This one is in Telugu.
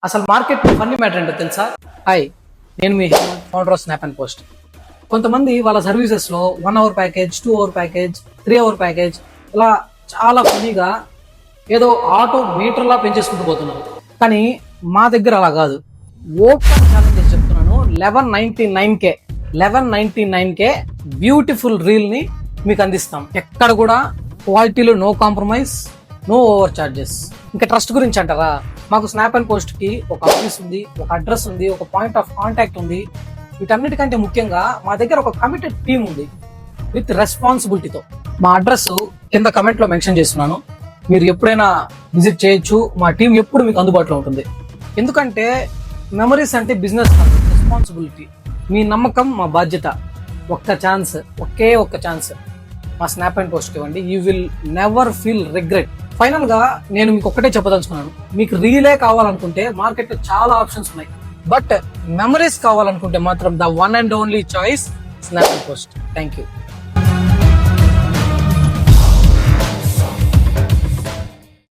అసలు మార్కెట్ ఫన్నీ మ్యాటర్ ఏంటో తెలుసా? హాయ్, నేను మీ founder of snap and post. కొంతమంది వాళ్ళ సర్వీసెస్ లో 1 hour package, 2 hour package, 3 hour package ఇలా చాలా ఫన్నీగా ఏదో ఆటో మీటర్ లా పెంచేసుకుంటూ పోతున్నారు. కానీ మా దగ్గర అలా కాదు. ఓపెన్ ఛాలెంజ్ చెప్తున్నాను. 1199K బ్యూటిఫుల్ రీల్ ని మీకు అందిస్తాం. ఎక్కడ కూడా క్వాలిటీలో no compromise, no over charges. ఇంకా ట్రస్ట్ గురించి అంటారా? మాకు స్నాప్ అండ్ పోస్ట్ కి ఒక ఆఫీస్ ఉంది, ఒక అడ్రస్ ఉంది, ఒక పాయింట్ ఆఫ్ కాంటాక్ట్ ఉంది. వీటన్నిటికంటే ముఖ్యంగా మా దగ్గర ఒక కమిటెడ్ టీమ్ ఉంది విత్ రెస్పాన్సిబిలిటీతో. మా అడ్రస్ కింద కమెంట్ లో మెన్షన్ చేస్తున్నాను. మీరు ఎప్పుడైనా విజిట్ చేయొచ్చు. మా టీం ఎప్పుడు మీకు అందుబాటులో ఉంటుంది. ఎందుకంటే మెమరీస్ అంటే బిజినెస్ కాదు, రెస్పాన్సిబిలిటీ. మీ నమ్మకం మా బాధ్యత. ఒక్క ఛాన్స్, ఒక్క ఛాన్స్ మా స్నాప్ అండ్ పోస్ట్ ఇవ్వండి. You will never feel regret. Final గా నేను మీకు ఒక్కటే చెప్పదలుచుకున్నాను. మీకు రీలే కావాలనుకుంటే మార్కెట్ లో చాలా ఆప్షన్స్ ఉన్నాయి. బట్ మెమరీస్ కావాలనుకుంటే మాత్రం the one and only choice snap and post. Thank you.